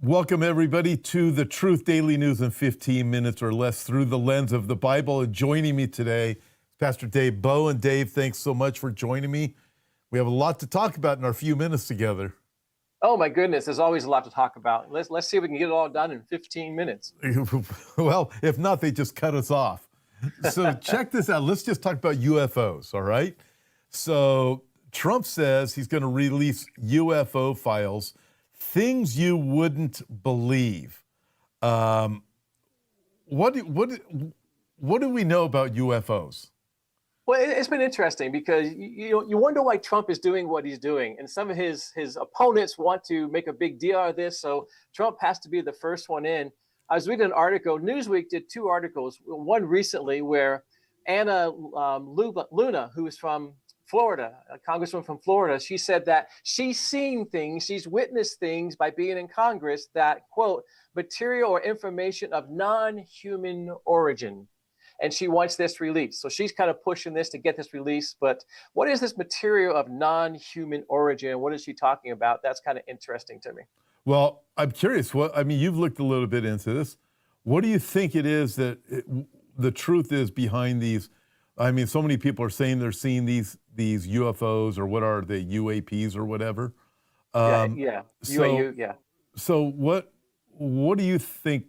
Welcome, everybody, to the Truth Daily News in 15 minutes or less through the lens of the Bible. And joining me today is Pastor Dave Bowen. Dave, thanks so much for joining me. We have a lot to talk about in our few minutes together. Oh, my goodness. There's always a lot to talk about. Let's see if we can get it all done in 15 minutes. Well, if not, they just cut us off. So check this out. Let's just talk about UFOs, all right? So Trump says he's going to release UFO files, things you wouldn't believe. What do we know about UFOs? Well, it's been interesting because you wonder why Trump is doing what he's doing. And some of his opponents want to make a big deal out of this. So Trump has to be the first one in. I was reading an article. Newsweek did two articles, one recently where Anna Luna, who is from Florida, a congresswoman from Florida, she said that she's seen things, she's witnessed things by being in Congress that, quote, material or information of non-human origin. And she wants this released. So she's kind of pushing this to get this released. But what is this material of non-human origin? What is she talking about? That's kind of interesting to me. Well, I'm curious. You've looked a little bit into this. What do you think it is that the truth is behind these? I mean, so many people are saying they're seeing these UFOs, or what are they, UAPs or whatever? UAU, yeah. So what do you think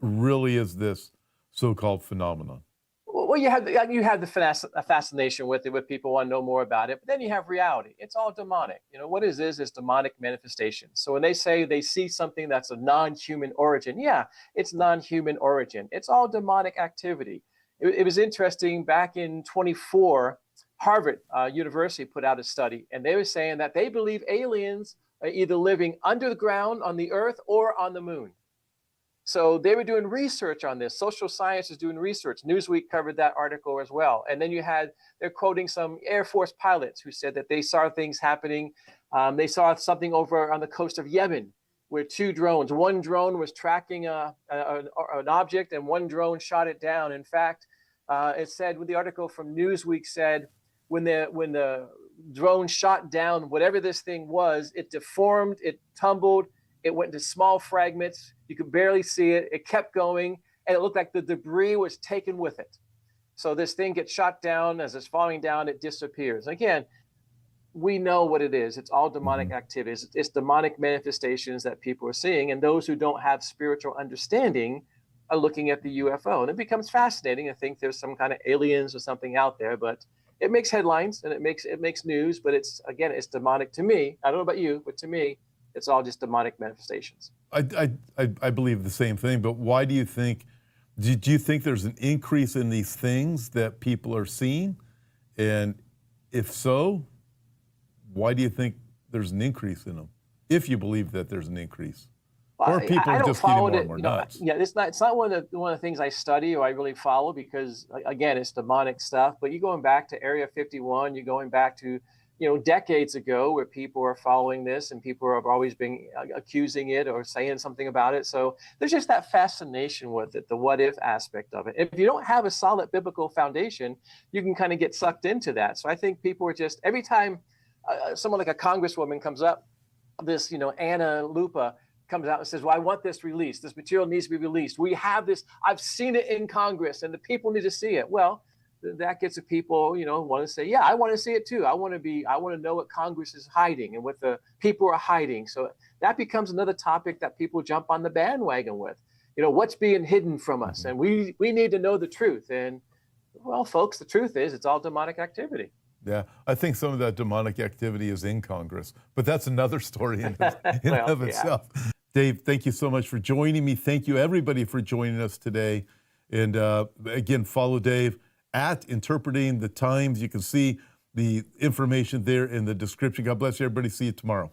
really is this so-called phenomenon? Well, you have the fascination with it, with people want to know more about it, but then you have reality. It's all demonic. You know, what is this? It's demonic manifestation. So when they say they see something that's a non-human origin, yeah, it's non-human origin. It's all demonic activity. It was interesting, back in 24, Harvard University put out a study, and they were saying that they believe aliens are either living under the ground on the earth or on the moon. So they were doing research on this. Social science is doing research. Newsweek covered that article as well. And then they're quoting some Air Force pilots who said that they saw things happening. They saw something over on the coast of Yemen where two drones, one drone was tracking an object and one drone shot it down. In fact, it said, with the article from Newsweek said, when the drone shot down whatever this thing was, it deformed, it tumbled, it went into small fragments. You could barely see it. It kept going, and it looked like the debris was taken with it. So this thing gets shot down. As it's falling down, it disappears. Again, we know what it is. It's all demonic activities. It's demonic manifestations that people are seeing, and those who don't have spiritual understanding are looking at the UFO. And it becomes fascinating. I think there's some kind of aliens or something out there, but it makes headlines and it makes news. But it's demonic to me. I don't know about you, but to me, it's all just demonic manifestations. I believe the same thing, but why do you think, do you think there's an increase in these things that people are seeing? And if so, why do you think there's an increase in them? If you believe that there's an increase. Well, or people are just getting more and more nuts. Yeah, it's not one of the things I study or I really follow, because again, it's demonic stuff. But you're going back to Area 51, you're going back to decades ago, where people are following this and people have always been accusing it or saying something about it. So there's just that fascination with it, the what if aspect of it. If you don't have a solid biblical foundation, you can kind of get sucked into that. So I think people are just, every time someone like a congresswoman comes up, this, Anna Lupa comes out and says, well, I want this released. This material needs to be released. We have this. I've seen it in Congress and the people need to see it. Well, that gets the people, want to say, yeah, I want to see it too. I want to know what Congress is hiding and what the people are hiding. So that becomes another topic that people jump on the bandwagon with. What's being hidden from us? And we need to know the truth. And well, folks, the truth is it's all demonic activity. Yeah, I think some of that demonic activity is in Congress, but that's another story in of itself. Dave, thank you so much for joining me. Thank you, everybody, for joining us today. And again, follow Dave at Interpreting the Times. You can see the information there in the description. God bless you, everybody. See you tomorrow.